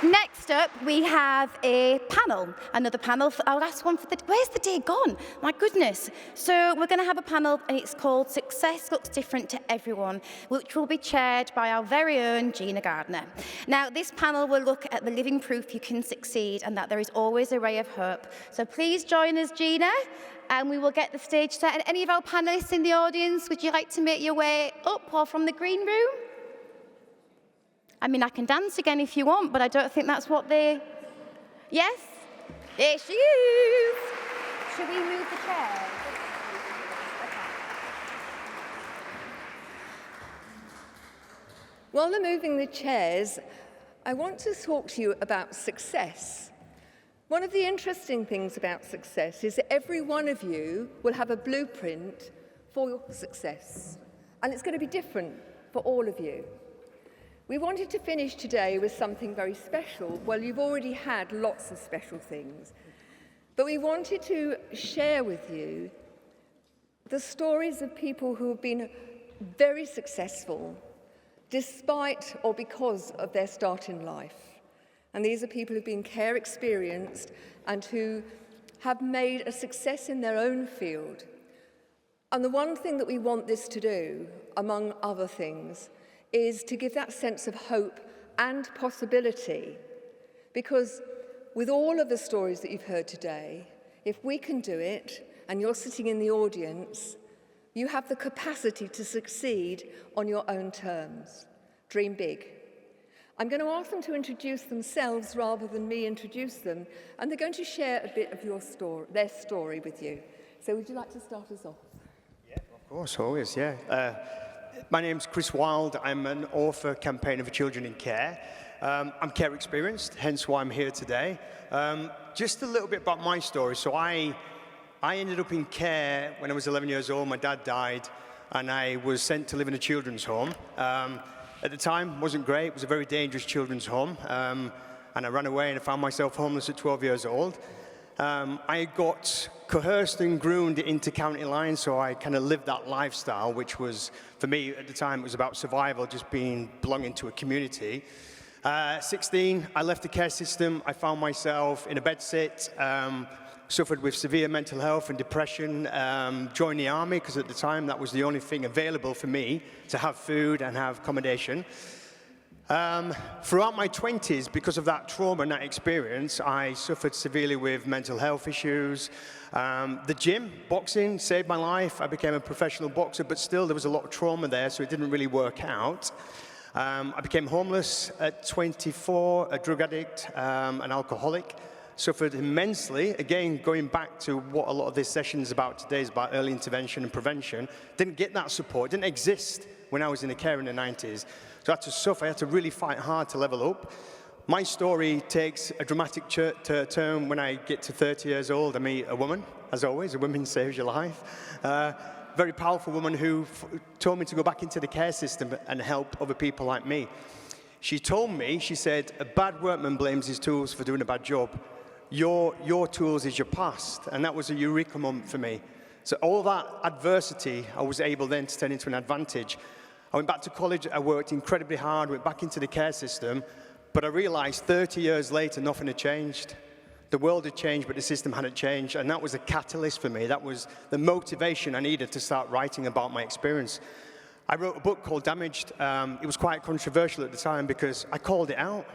Next up, we have a panel, another panel. Our last one for the, where's the day gone? My goodness. So we're going to have a panel, and it's called Success Looks Different to Everyone, which will be chaired by our very own Gina Gardiner. Now, this panel will look at the living proof you can succeed and that there is always a ray of hope. So please join us, Gina, and we will get the stage set. And any of our panelists in the audience, would you like to make your way up or from the green room? I mean, I can dance again if you want, but I don't think that's what they... Yes? There she is! Should we move the chair? Okay. While they're moving the chairs, I want to talk to you about success. One of the interesting things about success is that every one of you will have a blueprint for your success, and it's going to be different for all of you. We wanted to finish today with something very special. Well, you've already had lots of special things, but we wanted to share with you the stories of people who have been very successful despite or because of their start in life. And these are people who've been care experienced and who have made a success in their own field. And the one thing that we want this to do, among other things, is to give that sense of hope and possibility. Because with all of the stories that you've heard today, if we can do it, and you're sitting in the audience, you have the capacity to succeed on your own terms. Dream big. I'm going to ask them to introduce themselves rather than me introduce them, and they're going to share a bit of their story with you. So would you like to start us off? Yeah, of course, always, yeah. My name's Chris Wilde. I'm an author, campaigner for children in care. I'm care experienced, hence why I'm here today. Just a little bit about my story. So I ended up in care when I was 11 years old. My dad died, and I was sent to live in a children's home. At the time, it wasn't great. It was a very dangerous children's home. And I ran away, and I found myself homeless at 12 years old. I got coerced and groomed into county line, so I kind of lived that lifestyle, which was, for me at the time, it was about survival, just belonging to a community. 16, I left the care system. I found myself in a bedsit, suffered with severe mental health and depression, joined the army, because at the time that was the only thing available for me to have food and have accommodation. Throughout my 20s, because of that trauma and that experience, I suffered severely with mental health issues. The gym, boxing, saved my life. I became a professional boxer, but still there was a lot of trauma there, so it didn't really work out. I became homeless at 24, a drug addict, an alcoholic. Suffered immensely. Again, going back to what a lot of this session is about today, is about early intervention and prevention. Didn't get that support, didn't exist when I was in the care in the 90s. So I had to suffer, I had to really fight hard to level up. My story takes a dramatic turn when I get to 30 years old. I meet a woman, as always, a woman saves your life. Very powerful woman who told me to go back into the care system and help other people like me. She told me, she said, a bad workman blames his tools for doing a bad job. Your tools is your past. And that was a eureka moment for me. So all that adversity, I was able then to turn into an advantage. I went back to college, I worked incredibly hard, went back into the care system, but I realized 30 years later, nothing had changed. The world had changed, but the system hadn't changed, and that was a catalyst for me. That was the motivation I needed to start writing about my experience. I wrote a book called Damaged. It was quite controversial at the time because I called it out.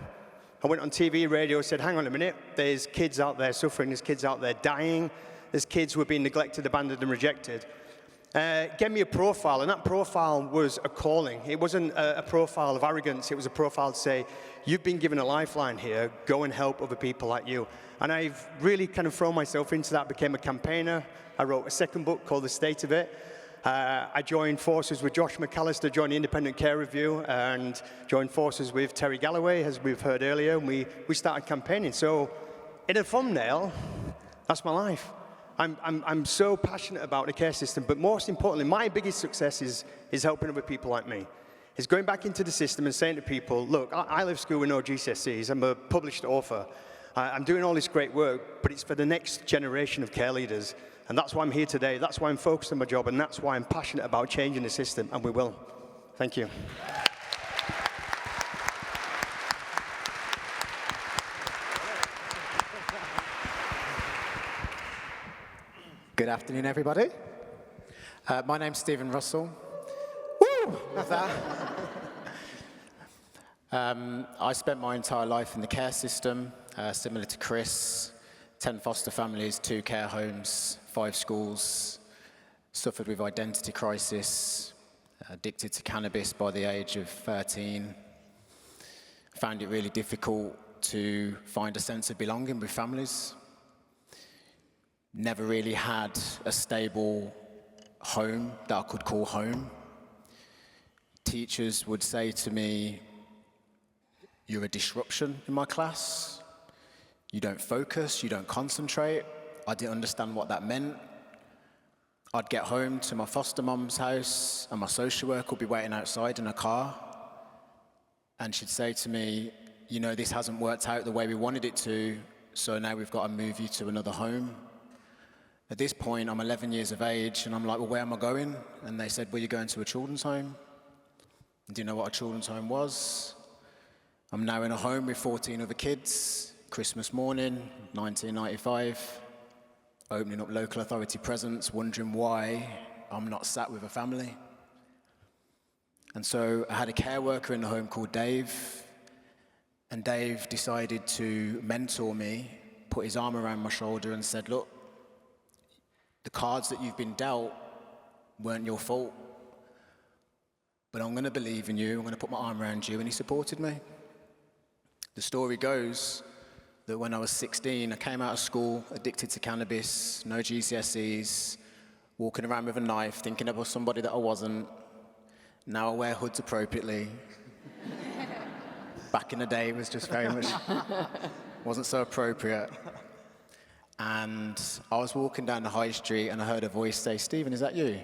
I went on TV, radio, said, hang on a minute, there's kids out there suffering, there's kids out there dying, there's kids who are being neglected, abandoned, and rejected. Gave me a profile, and that profile was a calling. It wasn't a profile of arrogance, it was a profile to say, you've been given a lifeline here, go and help other people like you. And I've really kind of thrown myself into that, became a campaigner. I wrote a second book called The State of It. I joined forces with Josh McAllister, joined the Independent Care Review, and joined forces with Terry Galloway, as we've heard earlier, and we started campaigning. So, in a thumbnail, that's my life. I'm so passionate about the care system, but most importantly, my biggest success is helping other people like me. Is going back into the system and saying to people, look, I left school with no GCSEs, I'm a published author, I'm doing all this great work, but it's for the next generation of care leaders. And that's why I'm here today, that's why I'm focused on my job, and that's why I'm passionate about changing the system, and we will. Thank you. Good afternoon, everybody. My name's Stephen Russell. Woo! Love that. I spent my entire life in the care system, similar to Chris. 10 foster families, 2 care homes, 5 schools. Suffered with identity crisis, addicted to cannabis by the age of 13. Found it really difficult to find a sense of belonging with families. Never really had a stable home that I could call home. Teachers would say to me, "You're a disruption in my class. You don't focus, you don't concentrate." I didn't understand what that meant. I'd get home to my foster mum's house and my social worker would be waiting outside in a car. And she'd say to me, "You know, this hasn't worked out the way we wanted it to, so now we've got to move you to another home." At this point, I'm 11 years of age, and I'm like, "Well, where am I going?" And they said, "Well, you're going to a children's home." Do you know what a children's home was? I'm now in a home with 14 other kids. Christmas morning, 1995, opening up local authority presents, wondering why I'm not sat with a family. And so I had a care worker in the home called Dave, and Dave decided to mentor me, put his arm around my shoulder and said, "Look, the cards that you've been dealt weren't your fault, but I'm going to believe in you, I'm going to put my arm around you," and he supported me. The story goes that when I was 16, I came out of school, addicted to cannabis, no GCSEs, walking around with a knife, thinking I was somebody that I wasn't. Now I wear hoods appropriately. Back in the day, it was just very much, wasn't so appropriate. And I was walking down the high street and I heard a voice say, "Stephen, is that you?"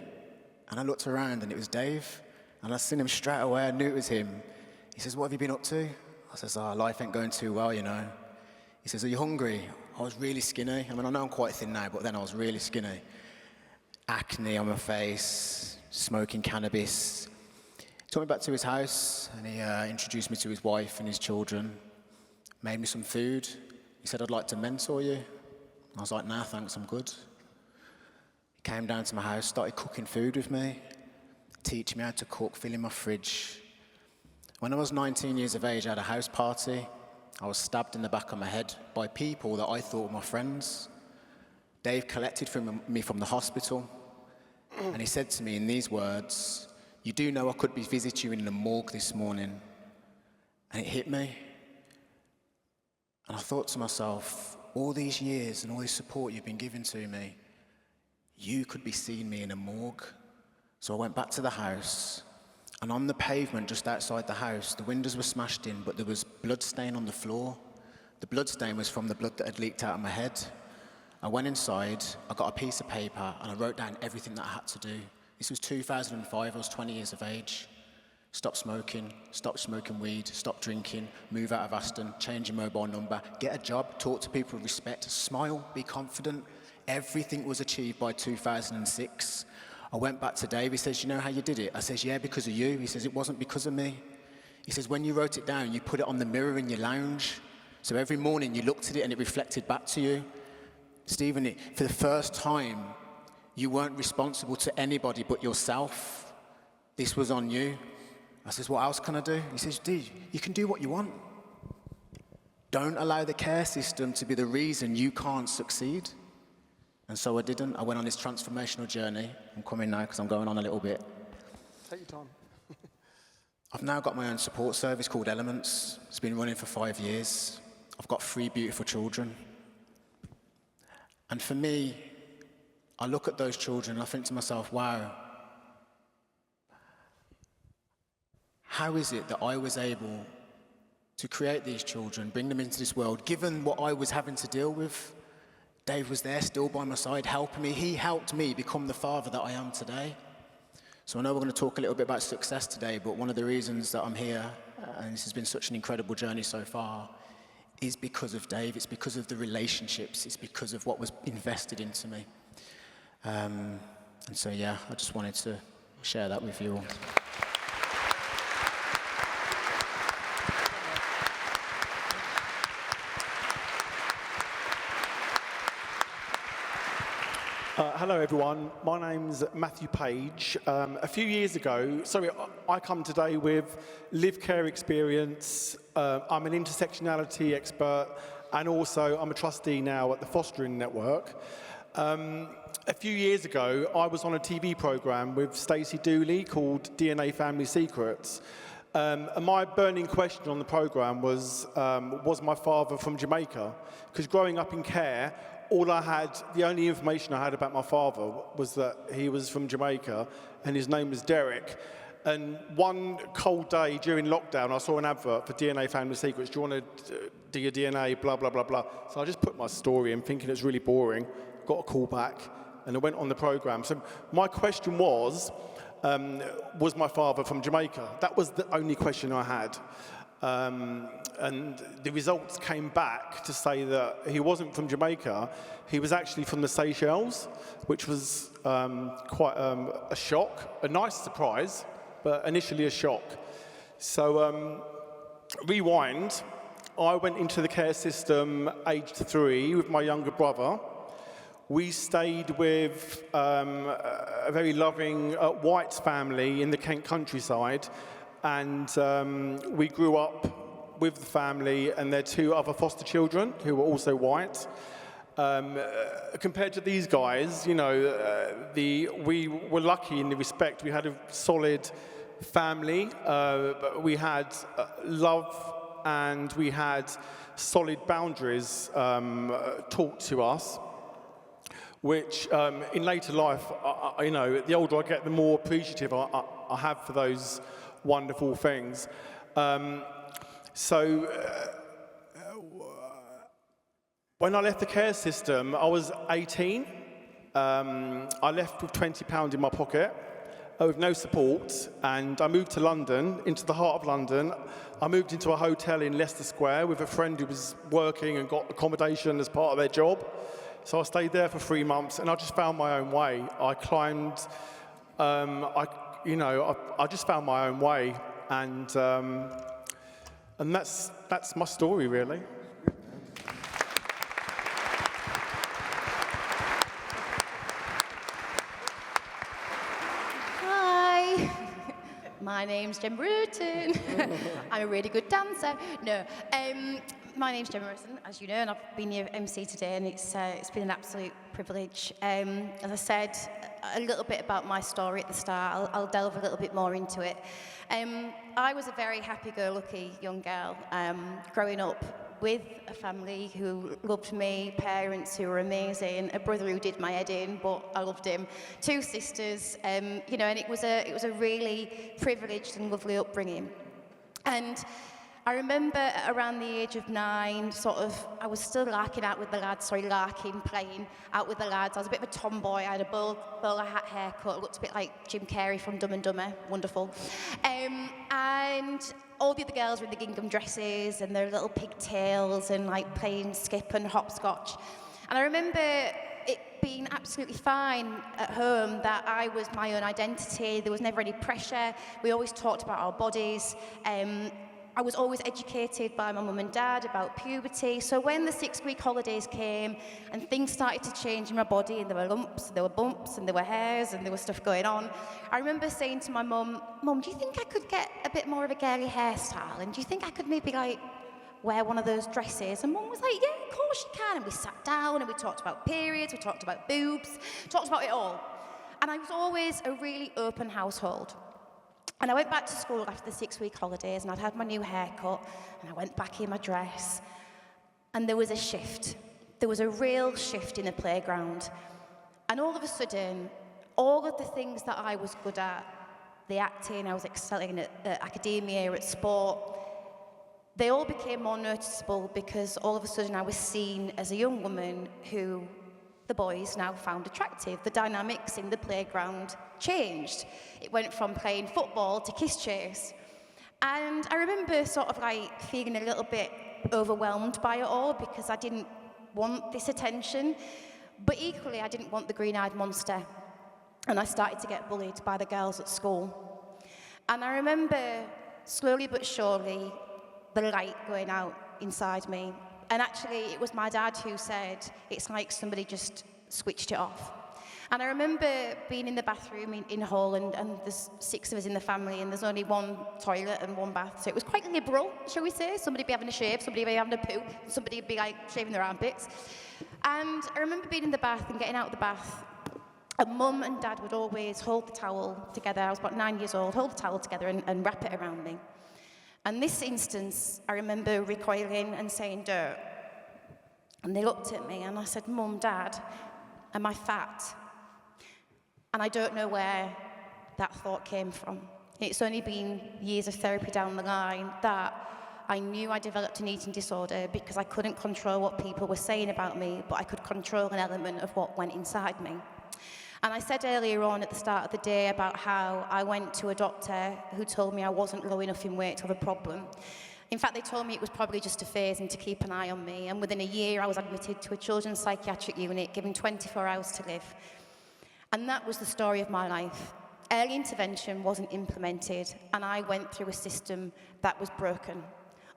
And I looked around and it was Dave. And I seen him straight away, I knew it was him. He says, "What have you been up to?" I says, "Oh, life ain't going too well, you know." He says, "Are you hungry?" I was really skinny. I mean, I know I'm quite thin now, but then I was really skinny. Acne on my face, smoking cannabis. He took me back to his house and he introduced me to his wife and his children. Made me some food. He said, "I'd like to mentor you." I was like, "Nah, thanks, I'm good." He came down to my house, started cooking food with me, teaching me how to cook, filling my fridge. When I was 19 years of age, I had a house party. I was stabbed in the back of my head by people that I thought were my friends. Dave collected me from the hospital, and he said to me in these words, "You do know I could be visiting you in the morgue this morning." And it hit me. And I thought to myself, all these years and all this support you've been giving to me, you could be seeing me in a morgue. So I went back to the house, and on the pavement just outside the house, the windows were smashed in, but there was blood stain on the floor. The blood stain was from the blood that had leaked out of my head. I went inside, I got a piece of paper, and I wrote down everything that I had to do. This was 2005, I was 20 years of age. Stop smoking weed, stop drinking, move out of Aston, change your mobile number, get a job, talk to people with respect, smile, be confident. Everything was achieved by 2006. I went back to Dave, he says, "You know how you did it?" I says, "Yeah, because of you." He says, "It wasn't because of me." He says, "When you wrote it down, you put it on the mirror in your lounge. So every morning you looked at it and it reflected back to you. Stephen, for the first time, you weren't responsible to anybody but yourself. This was on you." I says, "What else can I do?" He says, "Dude, you can do what you want. Don't allow the care system to be the reason you can't succeed." And so I didn't. I went on this transformational journey. I'm coming now because I'm going on a little bit. Take your time. I've now got my own support service called Elements. It's been running for 5 years. I've got 3 beautiful children. And for me, I look at those children and I think to myself, wow, how is it that I was able to create these children, bring them into this world, given what I was having to deal with? Dave was there still by my side, helping me. He helped me become the father that I am today. So I know we're going to talk a little bit about success today, but one of the reasons that I'm here, and this has been such an incredible journey so far, is because of Dave. It's because of the relationships. It's because of what was invested into me. And so, yeah, I just wanted to share that with you all. hello everyone. My name's Matthew Page. A few years ago, I come today with lived care experience. I'm an intersectionality expert, and also I'm a trustee now at the Fostering Network. A few years ago, I was on a TV program with Stacey Dooley called DNA Family Secrets. And my burning question on the program was my father from Jamaica? Because growing up in care, the only information I had about my father was that he was from Jamaica and his name was Derek. And one cold day during lockdown, I saw an advert for DNA Family Secrets. Do you want to do your DNA, blah, blah, blah, blah. So I just put my story in, thinking it was really boring, got a call back, and I went on the program. So my question was my father from Jamaica? That was the only question I had. And the results came back to say that he wasn't from Jamaica, he was actually from the Seychelles, which was quite a shock, a nice surprise, but initially a shock. So rewind, I went into the care system aged 3 with my younger brother. We stayed with a very loving white family in the Kent countryside, and we grew up with the family and their 2 other foster children who were also white. Compared to these guys, you know, we were lucky in the respect we had a solid family, we had love, and we had solid boundaries taught to us, which in later life, you know, the older I get, the more appreciative I have for those wonderful things. When I left the care system, I was 18. I left with £20 in my pocket, with no support, and I moved to London, into the heart of London. I moved into a hotel in Leicester Square with a friend who was working and got accommodation as part of their job. So I stayed there for 3 months, and I just found my own way. I climbed, I just found my own way, and that's my story, really. Hi, my name's Gemma Rutan. I'm a really good dancer. No, my name's Gemma Rutan, as you know, and I've been your MC today, and it's been an absolute privilege. As I said, a little bit about my story at the start. I'll delve a little bit more into it. I was a very happy-go-lucky young girl, growing up with a family who loved me, parents who were amazing, a brother who did my head in, but I loved him, 2 sisters, you know, and it was a really privileged and lovely upbringing. And I remember around the age of 9, I was still playing out with the lads. I was a bit of a tomboy. I had a bowler hat haircut, looked a bit like Jim Carrey from Dumb and Dumber, wonderful. And all the other girls were in the gingham dresses and their little pigtails and like playing skip and hopscotch. And I remember it being absolutely fine at home that I was my own identity. There was never any pressure. We always talked about our bodies. I was always educated by my mum and dad about puberty. So when the 6-week holidays came and things started to change in my body, and there were lumps, there were bumps, and there were hairs, and there was stuff going on, I remember saying to my mum, "Mum, do you think I could get a bit more of a girly hairstyle? And do you think I could maybe like wear one of those dresses?" And Mum was like, "Yeah, of course you can." And we sat down and we talked about periods, we talked about boobs, talked about it all. And I was always a really open household. And I went back to school after the 6-week holidays, and I'd had my new haircut, and I went back in my dress, and there was a shift. There was a real shift in the playground. And all of a sudden, all of the things that I was good at, the acting, I was excelling at academia, at sport, they all became more noticeable because all of a sudden I was seen as a young woman who the boys now found attractive. The dynamics in the playground changed. It went from playing football to kiss chase. And I remember sort of like feeling a little bit overwhelmed by it all because I didn't want this attention, but equally I didn't want the green-eyed monster. And I started to get bullied by the girls at school. And I remember slowly but surely the light going out inside me. And actually, it was my dad who said, it's like somebody just switched it off. And I remember being in the bathroom in Hull, and there's 6 of us in the family, and there's only 1 toilet and 1 bath. So it was quite liberal, shall we say. Somebody would be having a shave, somebody would be having a poo, somebody would be like shaving their armpits. And I remember being in the bath and getting out of the bath, and Mum and Dad would always hold the towel together. I was about 9 years old, hold the towel together and wrap it around me. And this instance, I remember recoiling and saying, "Don't." And they looked at me, and I said, "Mum, Dad, am I fat?" And I don't know where that thought came from. It's only been years of therapy down the line that I knew I developed an eating disorder because I couldn't control what people were saying about me, but I could control an element of what went inside me. And I said earlier on at the start of the day about how I went to a doctor who told me I wasn't low enough in weight to have a problem. In fact, they told me it was probably just a phase and to keep an eye on me. And within a year, I was admitted to a children's psychiatric unit, given 24 hours to live. And that was the story of my life. Early intervention wasn't implemented, and I went through a system that was broken,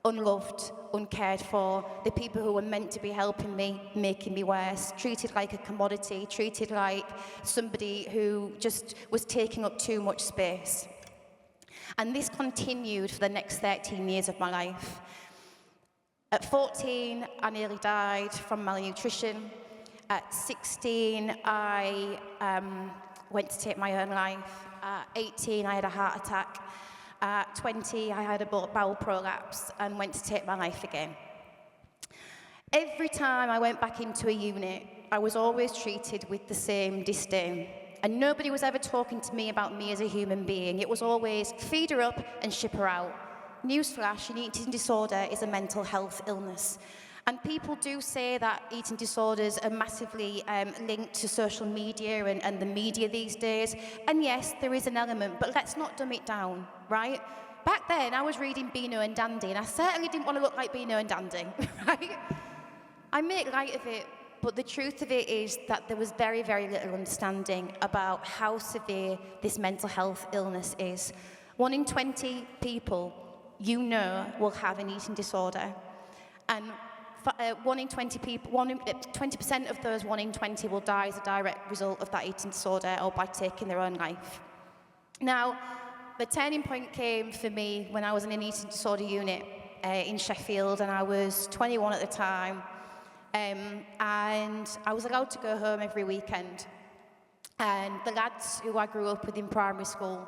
unloved, uncared for, the people who were meant to be helping me, making me worse, treated like a commodity, treated like somebody who just was taking up too much space. And this continued for the next 13 years of my life. At 14, I nearly died from malnutrition. At 16, I went to take my own life. At 18, I had a heart attack. At 20, I had a bowel prolapse and went to take my life again. Every time I went back into a unit, I was always treated with the same disdain. And nobody was ever talking to me about me as a human being. It was always feed her up and ship her out. Newsflash, an eating disorder is a mental health illness. And people do say that eating disorders are massively linked to social media and the media these days. And yes, there is an element, but let's not dumb it down, right? Back then, I was reading Beano and Dandy, and I certainly didn't want to look like Beano and Dandy, right? I make light of it, but the truth of it is that there was very, very little understanding about how severe this mental health illness is. 1 in 20 people you know will have an eating disorder. And 1 in 20 people, 20% of those 1 in 20 will die as a direct result of that eating disorder or by taking their own life. Now, the turning point came for me when I was in an eating disorder unit in Sheffield, and I was 21 at the time, and I was allowed to go home every weekend. And the lads who I grew up with in primary school,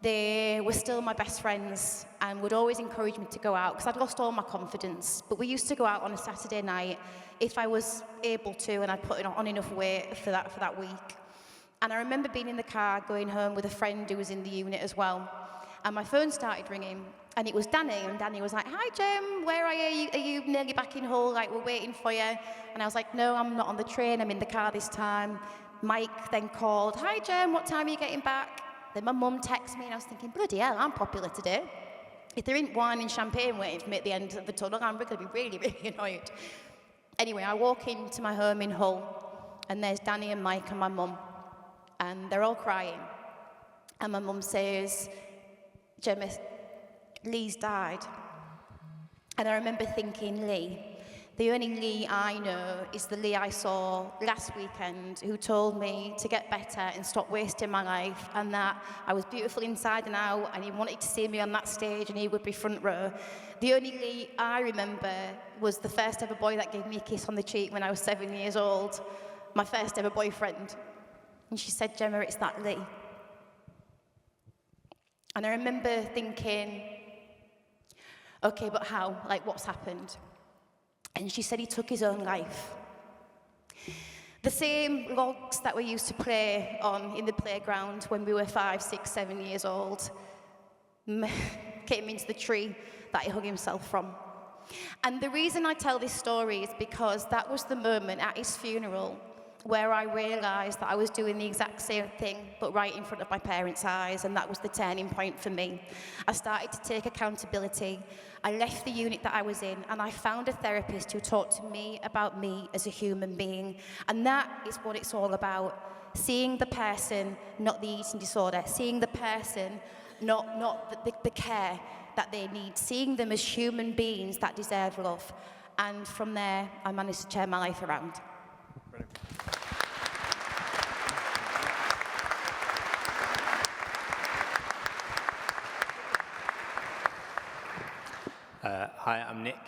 they were still my best friends and would always encourage me to go out because I'd lost all my confidence. But we used to go out on a Saturday night if I was able to, and I'd put on enough weight for that week. And I remember being in the car going home with a friend who was in the unit as well. And my phone started ringing, and it was Danny. And Danny was like, "Hi, Jem, where are you? Are you nearly back in Hull? Like, we're waiting for you." And I was like, "No, I'm not on the train. I'm in the car this time." Mike then called, "Hi, Jem, what time are you getting back?" Then my mum texted me, and I was thinking, bloody hell, I'm popular today. If there ain't wine and champagne waiting for me at the end of the tunnel, I'm going to be really, really annoyed. Anyway, I walk into my home in Hull, and there's Danny and Mike and my mum, and they're all crying. And my mum says, "Gemma, Lee's died." And I remember thinking, Lee? The only Lee I know is the Lee I saw last weekend, who told me to get better and stop wasting my life, and that I was beautiful inside and out, and he wanted to see me on that stage and he would be front row. The only Lee I remember was the first ever boy that gave me a kiss on the cheek when I was 7 years old, my first ever boyfriend. And she said, "Gemma, it's that Lee." And I remember thinking, okay, but how? Like, what's happened? And she said he took his own life. The same logs that we used to play on in the playground when we were 5, 6, 7 years old came into the tree that he hung himself from. And the reason I tell this story is because that was the moment at his funeral where I realised that I was doing the exact same thing, but right in front of my parents' eyes, and that was the turning point for me. I started to take accountability. I left the unit that I was in, and I found a therapist who talked to me about me as a human being. And that is what it's all about. Seeing the person, not the eating disorder. Seeing the person, not the care that they need. Seeing them as human beings that deserve love. And from there, I managed to turn my life around. Brilliant. Hi, I'm Nick.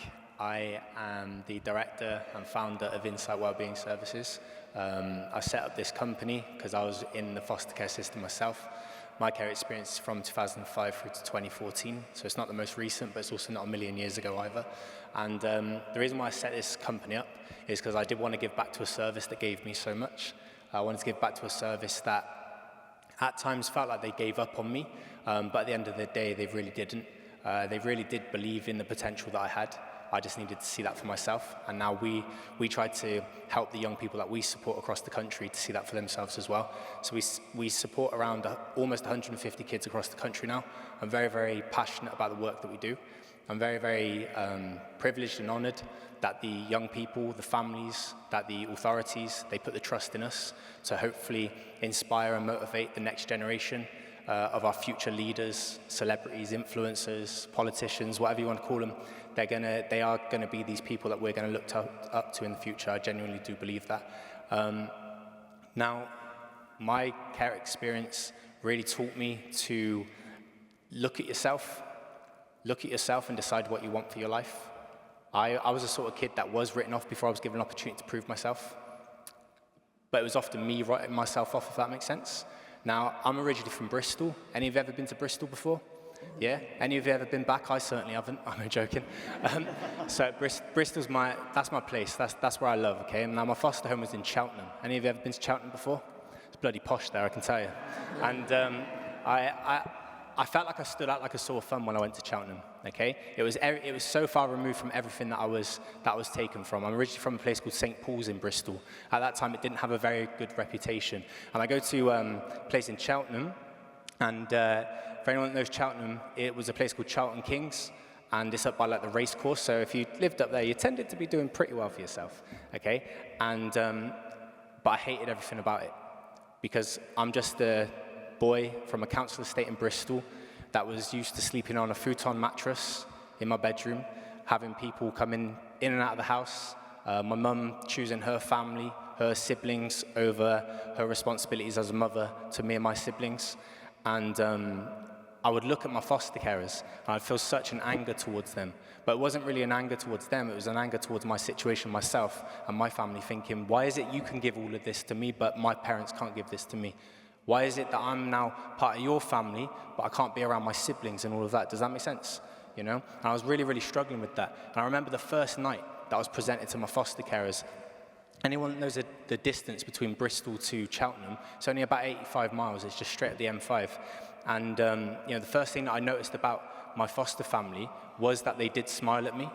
I am the director and founder of Insight Wellbeing Services. I set up this company because I was in the foster care system myself. My care experience is from 2005 through to 2014, so it's not the most recent, but it's also not a million years ago either. And the reason why I set this company up is because I did want to give back to a service that gave me so much. I wanted to give back to a service that at times felt like they gave up on me, but at the end of the day, they really didn't. They really did believe in the potential that I had. I just needed to see that for myself, and now we try to help the young people that we support across the country to see that for themselves as well. So we support around almost 150 kids across the country now. I'm very, very passionate about the work that we do. I'm very, very privileged and honoured that the young people, the families, that the authorities, they put the trust in us to hopefully inspire and motivate the next generation of our future leaders, celebrities, influencers, politicians, whatever you want to call them. They are gonna be these people that we're gonna look up to in the future. I genuinely do believe that. Now, my care experience really taught me to look at yourself and decide what you want for your life. I was the sort of kid that was written off before I was given an opportunity to prove myself. But it was often me writing myself off, if that makes sense. Now, I'm originally from Bristol. Any of you ever been to Bristol before? Yeah? Any of you ever been back? I certainly haven't. I'm joking. So Bristol's that's my place. That's where I love, okay? And now my foster home was in Cheltenham. Any of you ever been to Cheltenham before? It's bloody posh there, I can tell you. And I felt like I stood out like a sore thumb when I went to Cheltenham, okay? It was so far removed from everything that I was taken from. I'm originally from a place called St. Paul's in Bristol. At that time, it didn't have a very good reputation. And I go to a place in Cheltenham, and for anyone that knows Cheltenham, it was a place called Charlton Kings, and it's up by like the race course. So if you lived up there, you tended to be doing pretty well for yourself, okay? And but I hated everything about it because I'm just a boy from a council estate in Bristol that was used to sleeping on a futon mattress in my bedroom, having people come in and out of the house, my mum choosing her family, her siblings over her responsibilities as a mother to me and my siblings. And I would look at my foster carers and I'd feel such an anger towards them. But it wasn't really an anger towards them, it was an anger towards my situation, myself and my family, thinking, why is it you can give all of this to me, but my parents can't give this to me? Why is it that I'm now part of your family, but I can't be around my siblings and all of that? Does that make sense? You know? And I was really, really struggling with that. And I remember the first night that I was presented to my foster carers. Anyone that knows the distance between Bristol to Cheltenham, it's only about 85 miles. It's just straight up the M5. And you know, the first thing that I noticed about my foster family was that they did smile at me.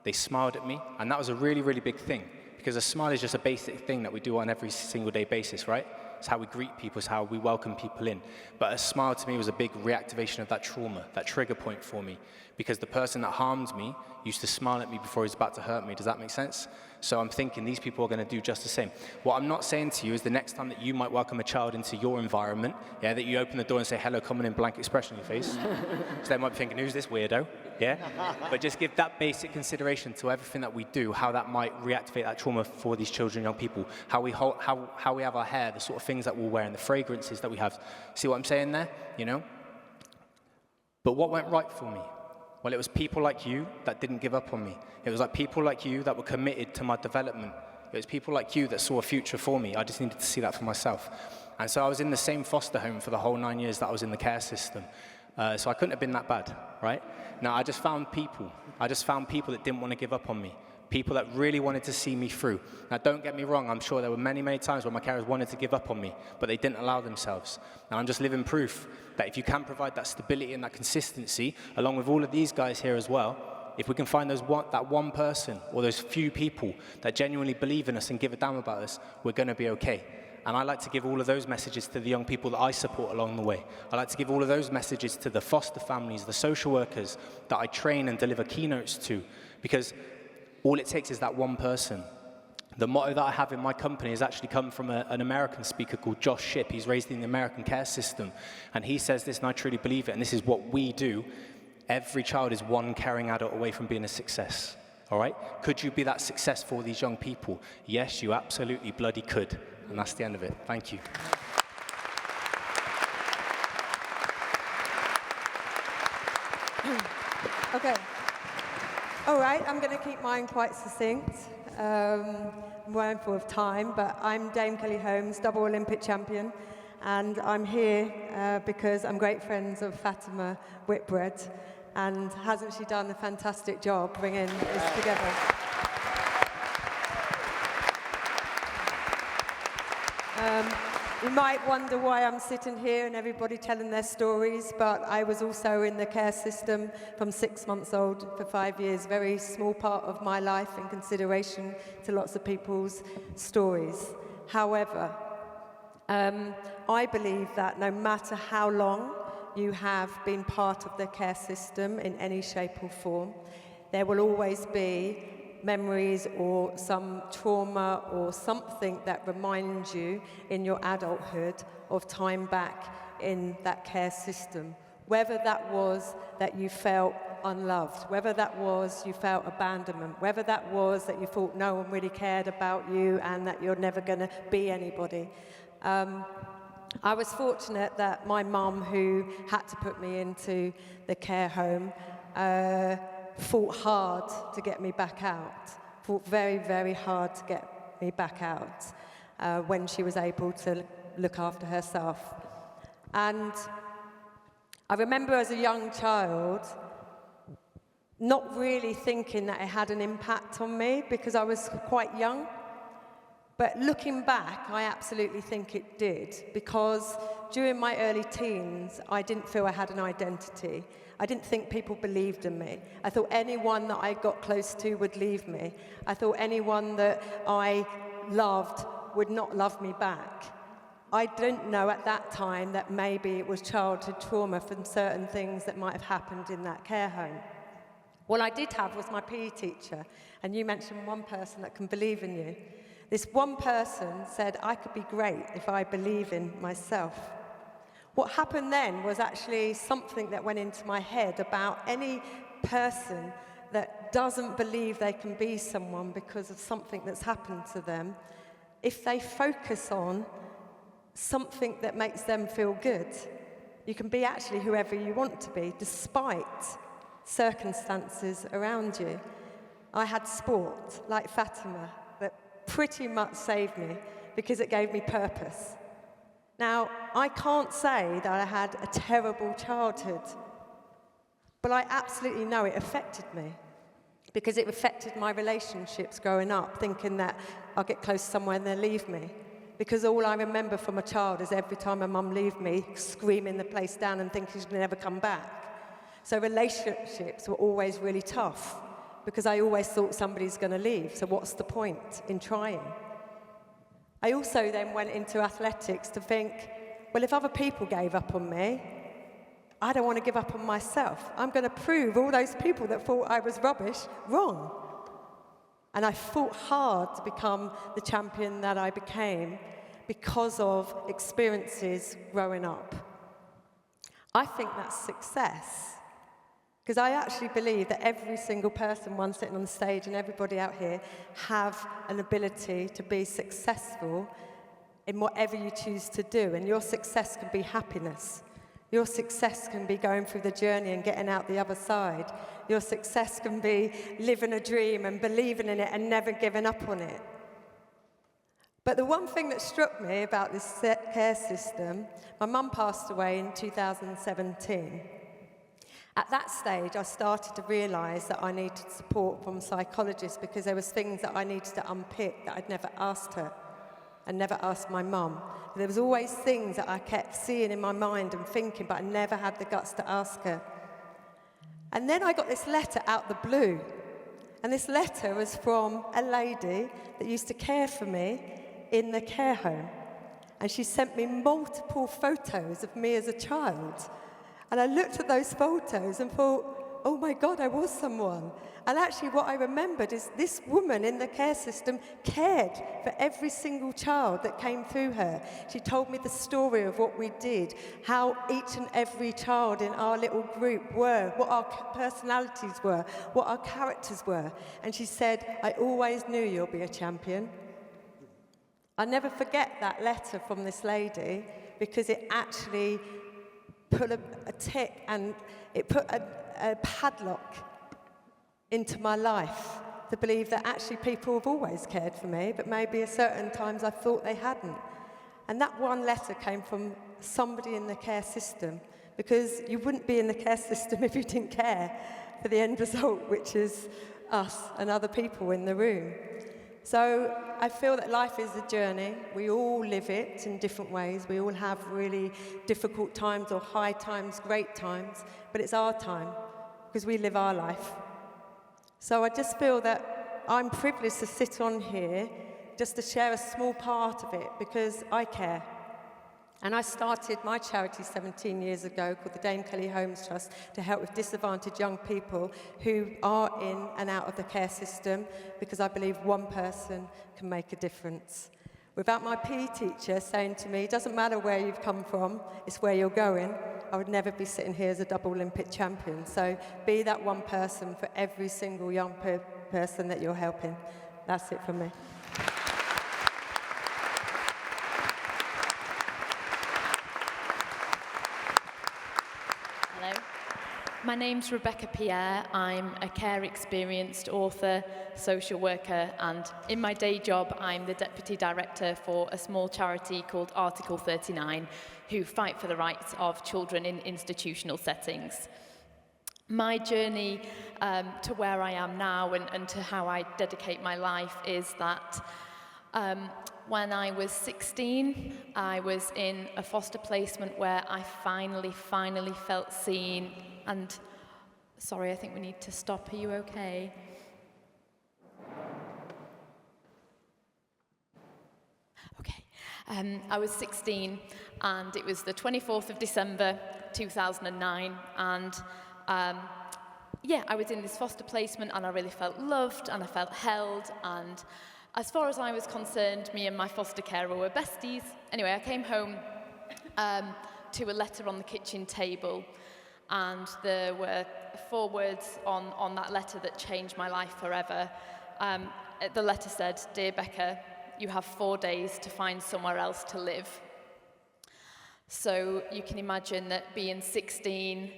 They smiled at me, and that was a really, really big thing, because a smile is just a basic thing that we do on every single day basis, right? It's how we greet people, it's how we welcome people in. But a smile to me was a big reactivation of that trauma, that trigger point for me, because the person that harmed me used to smile at me before he was about to hurt me. Does that make sense? So I'm thinking these people are going to do just the same. What I'm not saying to you is the next time that you might welcome a child into your environment, yeah, that you open the door and say, hello, come on in, blank expression on your face. So they might be thinking, who's this weirdo? Yeah? But just give that basic consideration to everything that we do, how that might reactivate that trauma for these children, young people, how we have our hair, the sort of things that we'll wear, and the fragrances that we have. See what I'm saying there? You know? But what went right for me? Well, it was people like you that didn't give up on me. It was like people like you that were committed to my development. It was people like you that saw a future for me. I just needed to see that for myself. And so I was in the same foster home for the whole 9 years that I was in the care system. So I couldn't have been that bad, right? Now, I just found people. I just found people that didn't want to give up on me. People that really wanted to see me through. Now, don't get me wrong, I'm sure there were many, many times where my carers wanted to give up on me, but they didn't allow themselves. Now, I'm just living proof that if you can provide that stability and that consistency, along with all of these guys here as well, if we can find that one person or those few people that genuinely believe in us and give a damn about us, we're going to be okay. And I like to give all of those messages to the young people that I support along the way. I like to give all of those messages to the foster families, the social workers that I train and deliver keynotes to, because all it takes is that one person. The motto that I have in my company has actually come from an American speaker called Josh Shipp. He's raised in the American care system. And he says this, and I truly believe it, and this is what we do. Every child is one caring adult away from being a success. All right? Could you be that success for these young people? Yes, you absolutely bloody could. And that's the end of it. Thank you. Okay. All right, I'm going to keep mine quite succinct. I'm mindful of time, but I'm Dame Kelly Holmes, double Olympic champion, and I'm here because I'm great friends of Fatima Whitbread, and hasn't she done a fantastic job bringing this together? You might wonder why I'm sitting here and everybody telling their stories, but I was also in the care system from 6 months old for 5 years, very small part of my life in consideration to lots of people's stories. However, I believe that no matter how long you have been part of the care system in any shape or form, there will always be memories or some trauma or something that reminds you in your adulthood of time back in that care system. Whether that was that you felt unloved, whether that was you felt abandonment, whether that was that you thought no one really cared about you and that you're never going to be anybody. I was fortunate that my mum, who had to put me into the care home, fought hard to get me back out, fought very, very hard to get me back out when she was able to look after herself. And I remember as a young child not really thinking that it had an impact on me because I was quite young. But looking back, I absolutely think it did, because during my early teens, I didn't feel I had an identity. I didn't think people believed in me. I thought anyone that I got close to would leave me. I thought anyone that I loved would not love me back. I didn't know at that time that maybe it was childhood trauma from certain things that might have happened in that care home. What I did have was my PE teacher, and you mentioned one person that can believe in you. This one person said, I could be great if I believe in myself. What happened then was actually something that went into my head about any person that doesn't believe they can be someone because of something that's happened to them. If they focus on something that makes them feel good, you can be actually whoever you want to be, despite circumstances around you. I had sport, like Fatima, that pretty much saved me because it gave me purpose. Now, I can't say that I had a terrible childhood, but I absolutely know it affected me because it affected my relationships growing up, thinking that I'll get close to someone and they'll leave me. Because all I remember from a child is every time my mum leaves me, screaming the place down and thinking she's going to never come back. So relationships were always really tough because I always thought somebody's going to leave, so what's the point in trying? I also then went into athletics to think, well, if other people gave up on me, I don't want to give up on myself. I'm going to prove all those people that thought I was rubbish wrong. And I fought hard to become the champion that I became because of experiences growing up. I think that's success. Because I actually believe that every single person, one sitting on the stage and everybody out here, have an ability to be successful in whatever you choose to do. And your success can be happiness. Your success can be going through the journey and getting out the other side. Your success can be living a dream and believing in it and never giving up on it. But the one thing that struck me about this care system, my mum passed away in 2017. At that stage, I started to realise that I needed support from psychologists because there was things that I needed to unpick that I'd never asked her and never asked my mum. There was always things that I kept seeing in my mind and thinking, but I never had the guts to ask her. And then I got this letter out the blue. And this letter was from a lady that used to care for me in the care home. And she sent me multiple photos of me as a child. And I looked at those photos and thought, oh my God, I was someone. And actually what I remembered is this woman in the care system cared for every single child that came through her. She told me the story of what we did, how each and every child in our little group were, what our personalities were, what our characters were. And she said, I always knew you'll be a champion. I'll never forget that letter from this lady because it actually put a tick and it put a padlock into my life, to believe that actually people have always cared for me, but maybe at certain times I thought they hadn't. And that one letter came from somebody in the care system, because you wouldn't be in the care system if you didn't care for the end result, which is us and other people in the room. So I feel that life is a journey. We all live it in different ways. We all have really difficult times or high times, great times, but it's our time because we live our life. So I just feel that I'm privileged to sit on here just to share a small part of it because I care. And I started my charity 17 years ago called the Dame Kelly Holmes Trust to help with disadvantaged young people who are in and out of the care system, because I believe one person can make a difference. Without my PE teacher saying to me, it doesn't matter where you've come from, it's where you're going, I would never be sitting here as a double Olympic champion. So be that one person for every single young person that you're helping. That's it from me. My name's Rebecca Pierre. I'm a care experienced author, social worker, and in my day job, I'm the deputy director for a small charity called Article 39, who fight for the rights of children in institutional settings. My journey to where I am now and to how I dedicate my life is that when I was 16, I was in a foster placement where I finally felt seen. And, sorry, I think we need to stop. Are you okay? Okay. I was 16, and it was the 24th of December, 2009, and I was in this foster placement, and I really felt loved, and I felt held, and as far as I was concerned, me and my foster carer were besties. Anyway, I came home to a letter on the kitchen table, and there were 4 words on that letter that changed my life forever. The letter said, "Dear Becca, you have 4 days to find somewhere else to live." So you can imagine that being 16,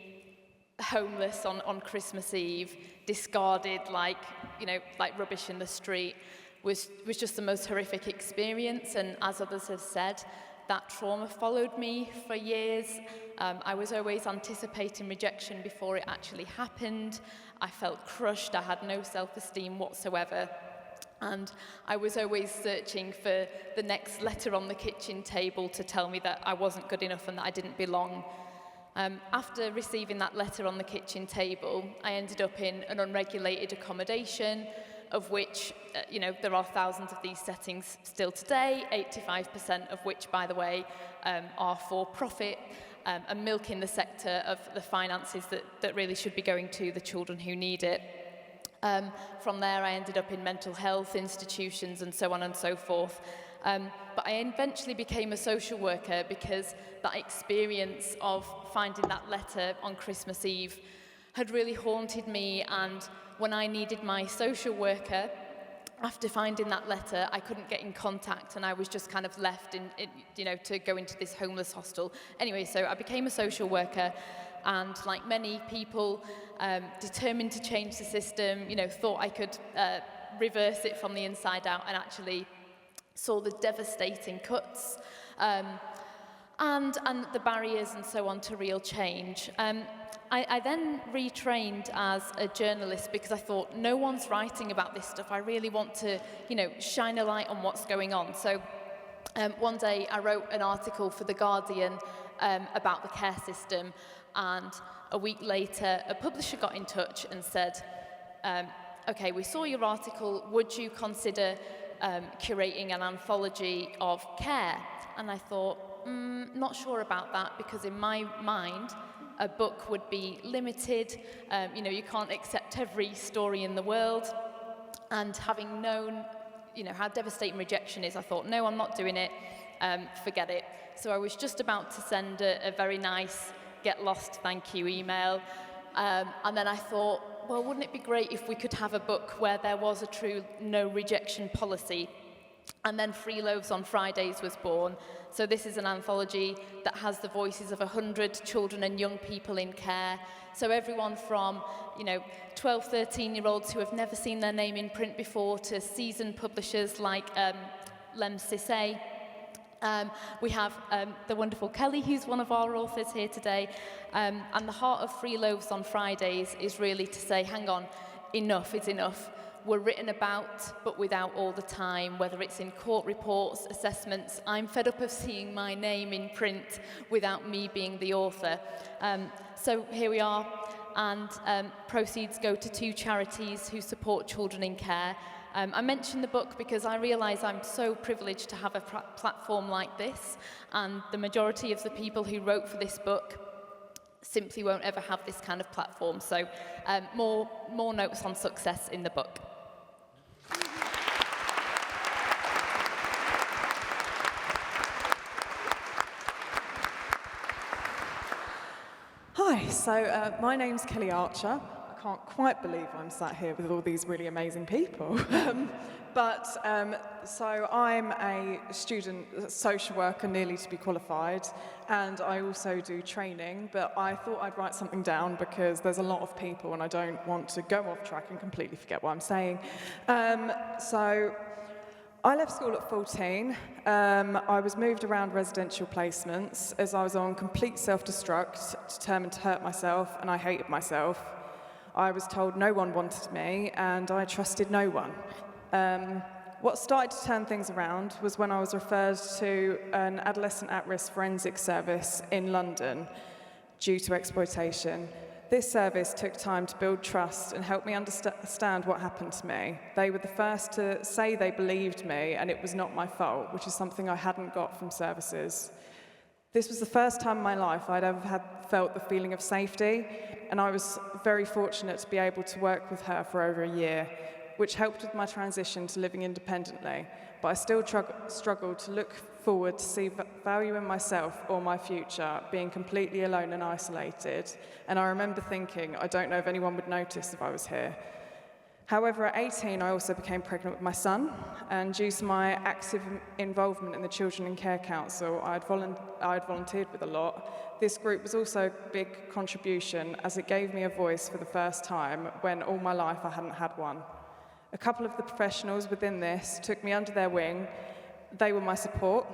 homeless on Christmas Eve, discarded like rubbish in the street, was just the most horrific experience. And as others have said, that trauma followed me for years. I was always anticipating rejection before it actually happened. I felt crushed. I had no self-esteem whatsoever. And I was always searching for the next letter on the kitchen table to tell me that I wasn't good enough and that I didn't belong. After receiving that letter on the kitchen table, I ended up in an unregulated accommodation, of which, there are thousands of these settings still today, 85% of which, by the way, are for profit and milking the sector of the finances that really should be going to the children who need it. From there, I ended up in mental health institutions and so on and so forth. But I eventually became a social worker because that experience of finding that letter on Christmas Eve had really haunted me, and when I needed my social worker, after finding that letter, I couldn't get in contact, and I was just kind of left to go into this homeless hostel. Anyway, so I became a social worker, and like many people, determined to change the system, thought I could reverse it from the inside out, and actually saw the devastating cuts and the barriers and so on to real change. I then retrained as a journalist because I thought, no one's writing about this stuff. I really want to, shine a light on what's going on. So one day I wrote an article for the Guardian about the care system, and a week later a publisher got in touch and said, okay, we saw your article, would you consider curating an anthology of care? And I thought, not sure about that, because in my mind, a book would be limited. You can't accept every story in the world. And having known, how devastating rejection is, I thought, no, I'm not doing it. Forget it. So I was just about to send a very nice get lost thank you email. And then I thought, well, wouldn't it be great if we could have a book where there was a true no rejection policy? And then Free Loaves on Fridays was born. So this is an anthology that has the voices of 100 children and young people in care. So everyone from, 12, 13-year-olds who have never seen their name in print before to seasoned publishers like Lem Cissé. We have the wonderful Kelly, who's one of our authors here today. And the heart of Free Loaves on Fridays is really to say, hang on, enough is enough. We're written about, but without all the time, whether it's in court reports, assessments. I'm fed up of seeing my name in print without me being the author. So here we are, and proceeds go to 2 charities who support children in care. I mention the book because I realise I'm so privileged to have a platform like this, and the majority of the people who wrote for this book simply won't ever have this kind of platform. So more notes on success in the book. Hi, so my name's Kelly Archer. I can't quite believe I'm sat here with all these really amazing people. So I'm a student social worker, nearly to be qualified, and I also do training, but I thought I'd write something down because there's a lot of people and I don't want to go off track and completely forget what I'm saying. So I left school at 14. I was moved around residential placements as I was on complete self-destruct, determined to hurt myself, and I hated myself. I was told no one wanted me, and I trusted no one. What started to turn things around was when I was referred to an adolescent at-risk forensic service in London due to exploitation. This service took time to build trust and help me understand what happened to me. They were the first to say they believed me and it was not my fault, which is something I hadn't got from services. This was the first time in my life I'd ever felt the feeling of safety, and I was very fortunate to be able to work with her for over a year, which helped with my transition to living independently, but I still struggled to look forward to see value in myself or my future, being completely alone and isolated. And I remember thinking, I don't know if anyone would notice if I was here. However, at 18, I also became pregnant with my son, and due to my active involvement in the Children in Care Council, I'd volunteered with a lot. This group was also a big contribution, as it gave me a voice for the first time when all my life I hadn't had one. A couple of the professionals within this took me under their wing. They were my support.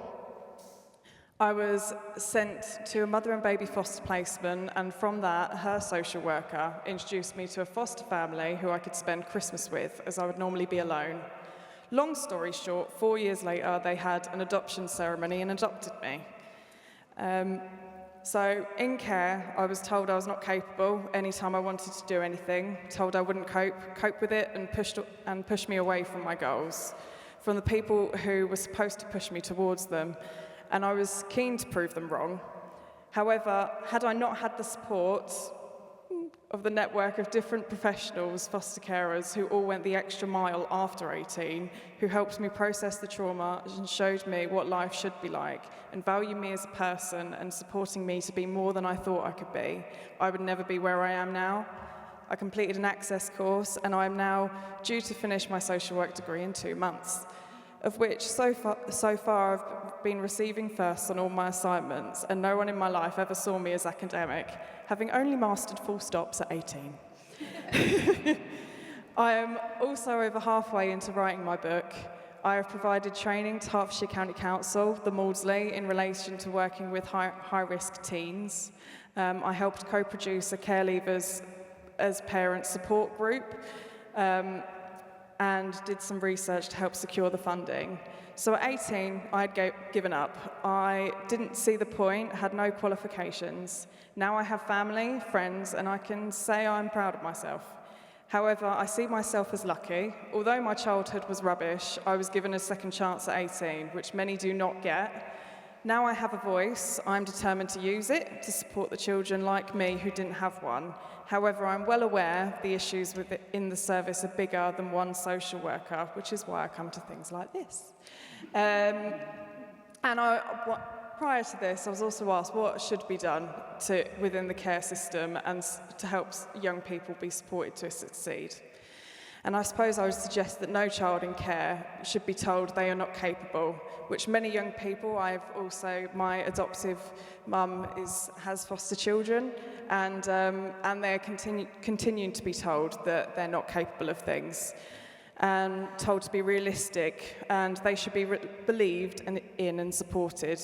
I was sent to a mother and baby foster placement, and from that, her social worker introduced me to a foster family who I could spend Christmas with, as I would normally be alone. Long story short, 4 years later, they had an adoption ceremony and adopted me. So in care, I was told I was not capable anytime I wanted to do anything, told I wouldn't cope with it, and pushed me away from my goals, from the people who were supposed to push me towards them, and I was keen to prove them wrong. However, had I not had the support of the network of different professionals, foster carers, who all went the extra mile after 18, who helped me process the trauma and showed me what life should be like, and value me as a person and supporting me to be more than I thought I could be, I would never be where I am now. I completed an access course, and I am now due to finish my social work degree in 2 months, of which so far I've been receiving firsts on all my assignments, and no one in my life ever saw me as academic, having only mastered full stops at 18. I am also over halfway into writing my book. I have provided training to Hertfordshire County Council, the Maudsley, in relation to working with high-risk teens. I helped co-produce a Care Leavers as Parents support group, and did some research to help secure the funding. So at 18, I had given up. I didn't see the point, had no qualifications. Now I have family, friends, and I can say I'm proud of myself. However, I see myself as lucky. Although my childhood was rubbish, I was given a second chance at 18, which many do not get. Now I have a voice. I'm determined to use it to support the children like me who didn't have one. However, I'm well aware the issues in the service are bigger than one social worker, which is why I come to things like this. Prior to this, I was also asked what should be done within the care system and to help young people be supported to succeed. And I suppose I would suggest that no child in care should be told they are not capable, which many young people, my adoptive mum has foster children, and they're continuing to be told that they're not capable of things, and told to be realistic, and they should be believed and supported.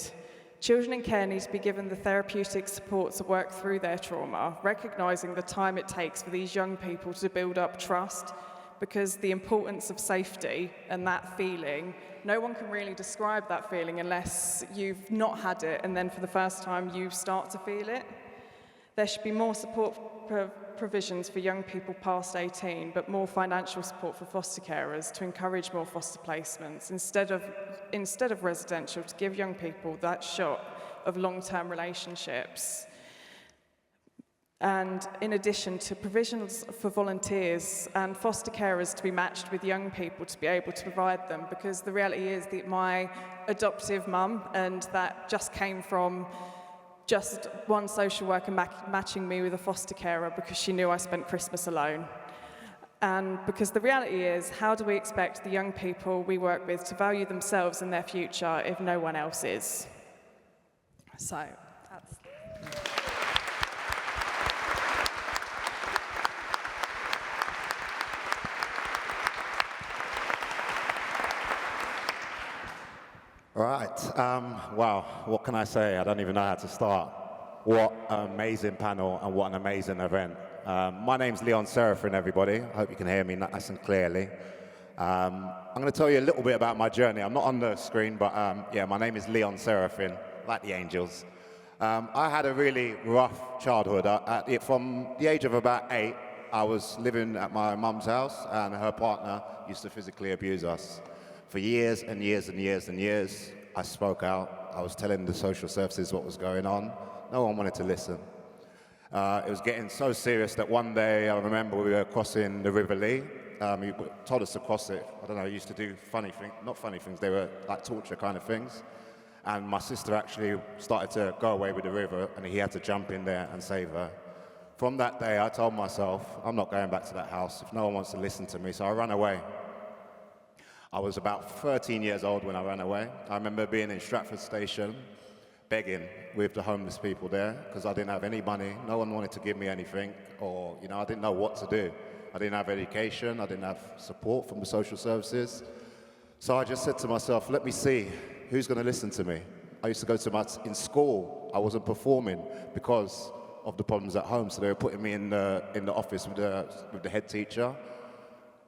Children in care need to be given the therapeutic support to work through their trauma, recognising the time it takes for these young people to build up trust, because the importance of safety and that feeling, no one can really describe that feeling unless you've not had it, and then for the first time you start to feel it. There should be more support provisions for young people past 18, but more financial support for foster carers to encourage more foster placements instead of residential, to give young people that shot of long-term relationships. And in addition to provisions for volunteers and foster carers to be matched with young people to be able to provide them, because the reality is that my adoptive mum, and that just came from just one social worker matching me with a foster carer because she knew I spent Christmas alone. And because the reality is, how do we expect the young people we work with to value themselves and their future if no one else is? So, that's... All right. Wow, what can I say? I don't even know how to start. What an amazing panel and what an amazing event. My name's Leon Seraphin, everybody. I hope you can hear me nice and clearly. I'm going to tell you a little bit about my journey. I'm not on the screen, but yeah, my name is Leon Seraphin, like the angels. I had a really rough childhood. From the age of about 8, I was living at my mum's house, and her partner used to physically abuse us. For years and years and years and years, I spoke out. I was telling the social services what was going on. No one wanted to listen. It was getting so serious that one day, I remember we were crossing the River Lee. He told us to cross it. I don't know, he used to do funny things, not funny things, they were like torture kind of things. And my sister actually started to go away with the river, and he had to jump in there and save her. From that day, I told myself, I'm not going back to that house if no one wants to listen to me, so I ran away. I was about 13 years old when I ran away. I remember being in Stratford Station, begging with the homeless people there, because I didn't have any money. No one wanted to give me anything, or, you know, I didn't know what to do. I didn't have education, I didn't have support from the social services. So I just said to myself, let me see, who's going to listen to me? I used to go to in school, I wasn't performing because of the problems at home, so they were putting me in the office with the head teacher.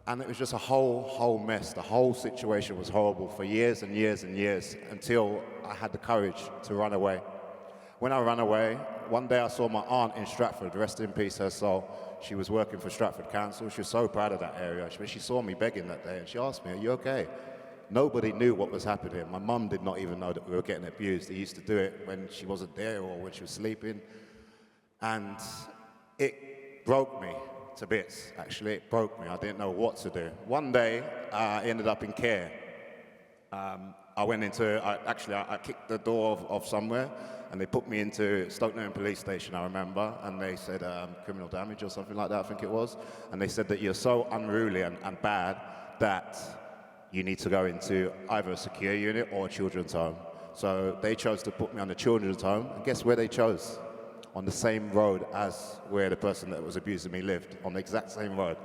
And it was just a whole mess. The whole situation was horrible for years and years and years, until I had the courage to run away. When I ran away, one day I saw my aunt in Stratford, rest in peace her soul. She was working for Stratford Council. She was so proud of that area. She saw me begging that day, and she asked me, are you okay? Nobody knew what was happening. My mum did not even know that we were getting abused. They used to do it when she wasn't there or when she was sleeping. And it broke me to bits, actually. It broke me. I didn't know what to do. One day, I ended up in care. I kicked the door of somewhere, and they put me into Stoke Newton Police Station, I remember, and they said criminal damage or something like that, I think it was. And they said that you're so unruly and bad that you need to go into either a secure unit or a children's home. So they chose to put me on the children's home, and guess where they chose? On the same road as where the person that was abusing me lived, on the exact same road.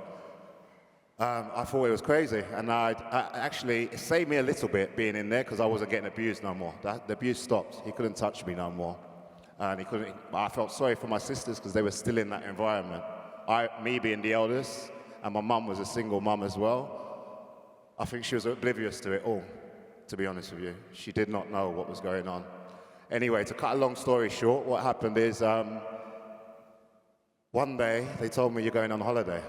I thought it was crazy, and it saved me a little bit being in there, because I wasn't getting abused no more. The abuse stopped. He couldn't touch me no more. And I felt sorry for my sisters, because they were still in that environment. Me being the eldest, and my mum was a single mum as well, I think she was oblivious to it all, to be honest with you. She did not know what was going on. Anyway, to cut a long story short, what happened is one day they told me, you're going on holiday.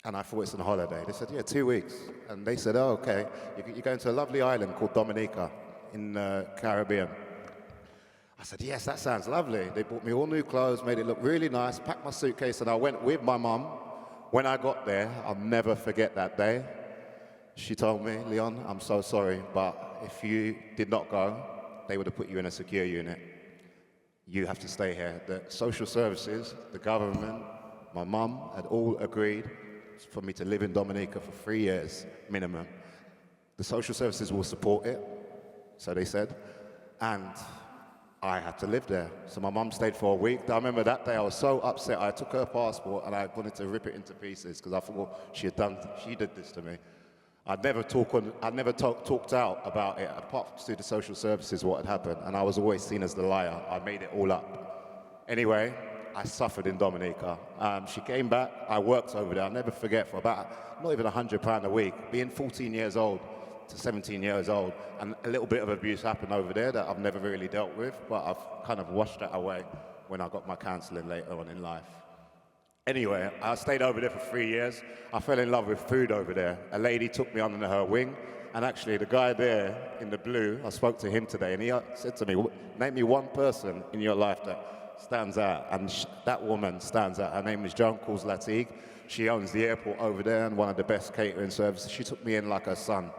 And I thought, it's on holiday. They said, yeah, 2 weeks. And they said, oh, okay, you're going to a lovely island called Dominica in the Caribbean. I said, yes, that sounds lovely. They bought me all new clothes, made it look really nice, packed my suitcase, and I went with my mum. When I got there, I'll never forget that day. She told me, Leon, I'm so sorry, but if you did not go, they would have put you in a secure unit. You have to stay here. The social services, the government, my mum had all agreed for me to live in Dominica for 3 years minimum. The social services will support it, so they said, and I had to live there. So my mum stayed for a week. I remember that day I was so upset. I took her passport and I wanted to rip it into pieces because I thought she did this to me. I'd never talked out about it, apart from the social services, what had happened, and I was always seen as the liar. I made it all up. Anyway, I suffered in Dominica. She came back, I worked over there, I'll never forget, for about not even £100 a week, being 14 years old to 17 years old, and a little bit of abuse happened over there that I've never really dealt with, but I've kind of washed that away when I got my counselling later on in life. Anyway, I stayed over there for 3 years. I fell in love with food over there. A lady took me under her wing, and actually the guy there in the blue, I spoke to him today, and he said to me, name me one person in your life that stands out, and that woman stands out. Her name is Joan Calls Latigue. She owns the airport over there and one of the best catering services. She took me in like her son.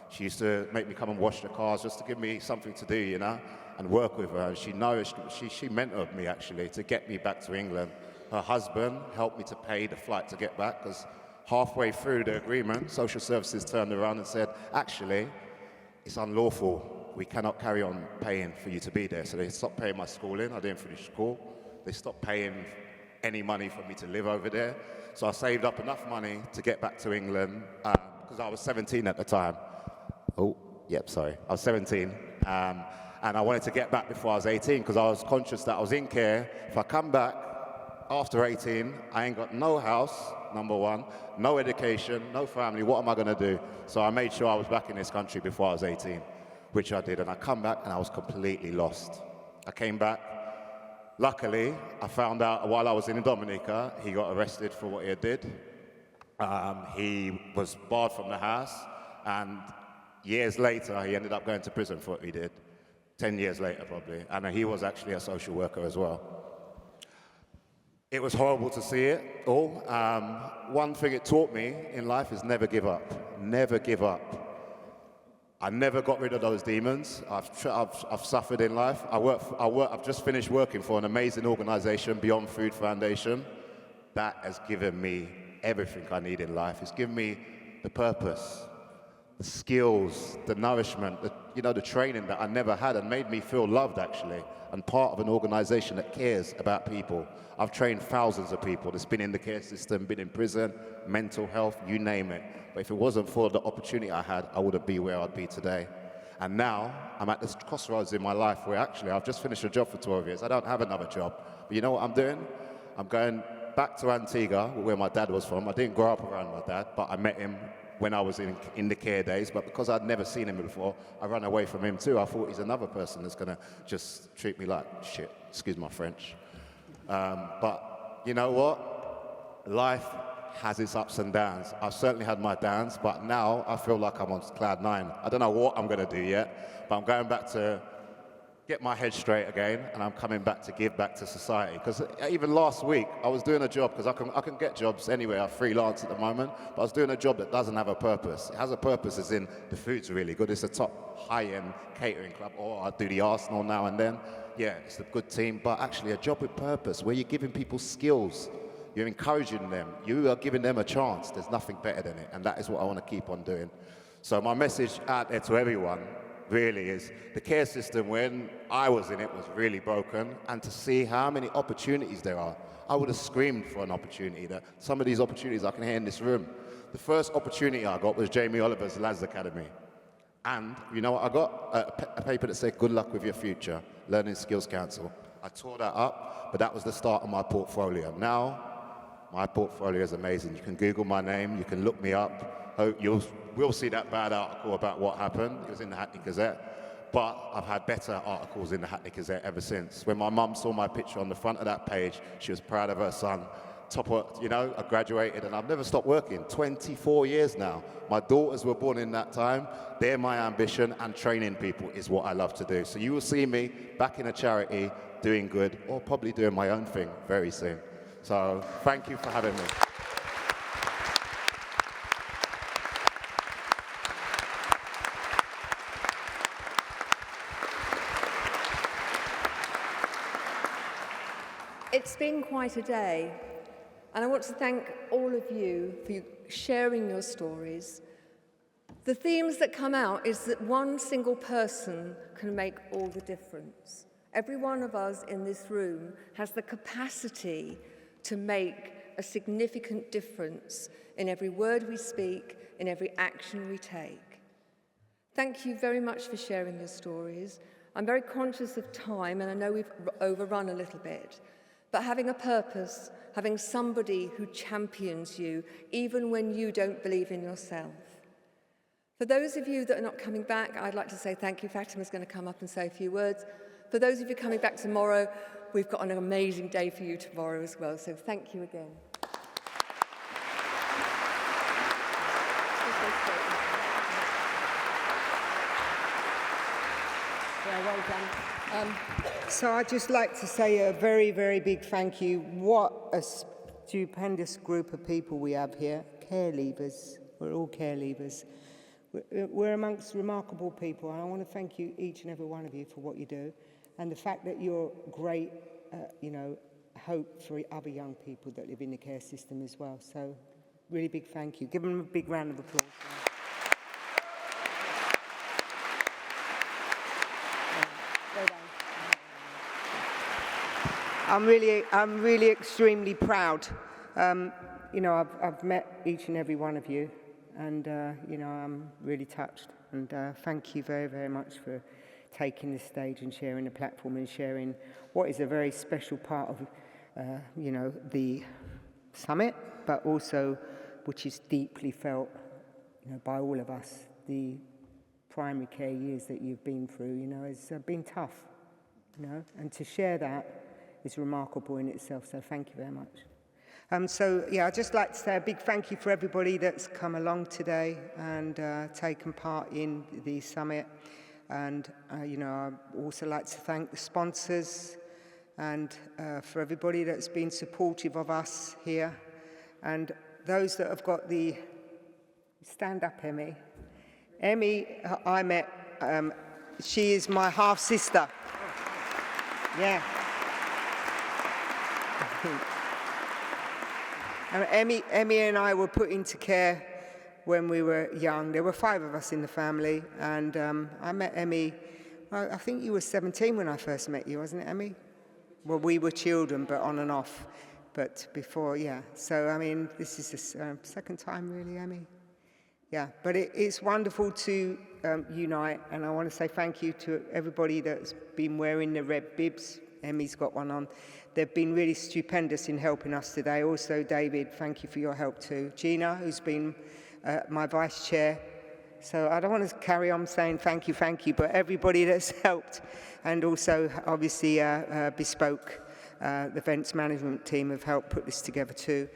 She used to make me come and wash the cars just to give me something to do, you know, and work with her. And she mentored me, actually, to get me back to England. Her husband helped me to pay the flight to get back, because halfway through the agreement, social services turned around and said, actually, it's unlawful. We cannot carry on paying for you to be there. So they stopped paying my schooling. I didn't finish school. They stopped paying any money for me to live over there. So I saved up enough money to get back to England, because I was 17 at the time. Oh, yep, sorry. I was 17, and I wanted to get back before I was 18 because I was conscious that I was in care. If I come back after 18, I ain't got no house, number one, no education, no family. What am I going to do? So I made sure I was back in this country before I was 18, which I did. And I come back and I was completely lost. I came back. Luckily, I found out while I was in Dominica, he got arrested for what he did. He was barred from the house, and years later, he ended up going to prison for what he did. 10 years later, probably. And he was actually a social worker as well. It was horrible to see it all. One thing it taught me in life is never give up. Never give up. I never got rid of those demons. I've suffered in life. I've just finished working for an amazing organization, Beyond Food Foundation. That has given me everything I need in life. It's given me the purpose, the skills, the nourishment, the training that I never had, and made me feel loved, actually, and part of an organization that cares about people. I've trained thousands of people that's been in the care system, been in prison, mental health, you name it. But if it wasn't for the opportunity I had, I wouldn't be where I'd be today. And now I'm at this crossroads in my life where actually I've just finished a job for 12 years. I don't have another job. But you know what I'm doing? I'm going back to Antigua, where my dad was from. I didn't grow up around my dad, but I met him when I was in the care days, but because I'd never seen him before, I ran away from him too. I thought he's another person that's gonna just treat me like shit, excuse my French. But you know what? Life has its ups and downs. I've certainly had my downs, but now I feel like I'm on cloud 9. I don't know what I'm gonna do yet, but I'm going back to get my head straight again, and I'm coming back to give back to society. Because even last week, I was doing a job, because I can get jobs anywhere. I freelance at the moment, but I was doing a job that doesn't have a purpose. It has a purpose as in the food's really good. It's a top high-end catering club, or I do the Arsenal now and then. Yeah, it's a good team, but actually a job with purpose, where you're giving people skills. You're encouraging them. You are giving them a chance. There's nothing better than it, and that is what I want to keep on doing. So my message out there to everyone really is the care system when I was in it was really broken, and to see how many opportunities there are. I would have screamed for an opportunity. That some of these opportunities I can hear in this room. The first opportunity I got was Jamie Oliver's Lads Academy. And you know what I got? A paper that said, good luck with your future, Learning Skills Council. I tore that up, but that was the start of my portfolio. Now, my portfolio is amazing. You can Google my name, you can look me up. We'll see that bad article about what happened. It was in the Hackney Gazette. But I've had better articles in the Hackney Gazette ever since. When my mum saw my picture on the front of that page, she was proud of her son. I graduated, and I've never stopped working. 24 years now. My daughters were born in that time. They're my ambition, and training people is what I love to do. So you will see me back in a charity, doing good, or probably doing my own thing very soon. So thank you for having me. It's been quite a day. And I want to thank all of you for sharing your stories. The themes that come out is that one single person can make all the difference. Every one of us in this room has the capacity to make a significant difference in every word we speak, in every action we take. Thank you very much for sharing your stories. I'm very conscious of time, and I know we've overrun a little bit, but having a purpose, having somebody who champions you, even when you don't believe in yourself. For those of you that are not coming back, I'd like to say thank you. Fatima's going to come up and say a few words. For those of you coming back tomorrow, we've got an amazing day for you tomorrow as well, so thank you again. Yeah, well done. So I'd just like to say a very, very big thank you. What a stupendous group of people we have here. Care leavers. We're all care leavers. We're amongst remarkable people, and I want to thank you, each and every one of you, for what you do, and the fact that you're great, hope for other young people that live in the care system as well. So, really big thank you. Give them a big round of applause. I'm really extremely proud. I've met each and every one of you, and I'm really touched. And thank you very, very much for taking the stage and sharing the platform and sharing what is a very special part of, the summit, but also which is deeply felt, by all of us. The primary care years that you've been through, has been tough, and to share that is remarkable in itself, so thank you very much. I'd just like to say a big thank you for everybody that's come along today and taken part in the summit. And, I'd also like to thank the sponsors and for everybody that's been supportive of us here. And those that have got the... Stand up, Emmy. Emmy, I met, she is my half-sister. Yeah. And Emmy and I were put into care when we were young. There were 5 of us in the family, and I met Emmy, well, I think you were 17 when I first met you, wasn't it, Emmy? Well, we were children, but on and off, but before, yeah. So, this is the second time, really, Emmy? Yeah, but it's wonderful to unite, and I want to say thank you to everybody that's been wearing the red bibs. Emmy's got one on. They've been really stupendous in helping us today. Also, David, thank you for your help too. Gina, who's been my vice chair. So I don't want to carry on saying thank you, but everybody that's helped, and also obviously Bespoke, the events management team have helped put this together too.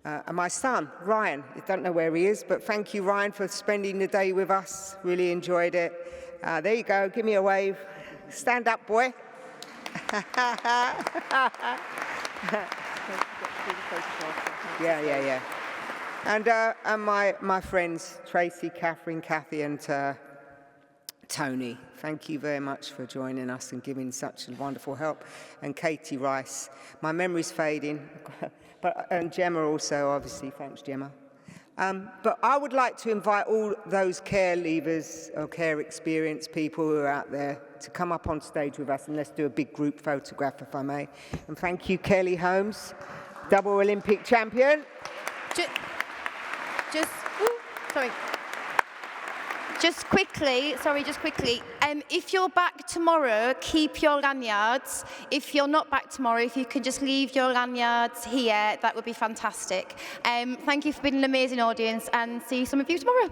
And my son, Ryan, I don't know where he is, but thank you, Ryan, for spending the day with us. Really enjoyed it. There you go, give me a wave. Stand up, boy. Yeah. And my friends, Tracy, Catherine, Kathy, and Tony, thank you very much for joining us and giving such wonderful help. And Katie Rice, my memory's fading, and Gemma also, obviously, thanks Gemma. But I would like to invite all those care leavers or care experienced people who are out there to come up on stage with us, and let's do a big group photograph, if I may. And thank you, Kelly Holmes, double Olympic champion. Just quickly, if you're back tomorrow, keep your lanyards. If you're not back tomorrow, if you can just leave your lanyards here, that would be fantastic. Thank you for being an amazing audience, and see some of you tomorrow.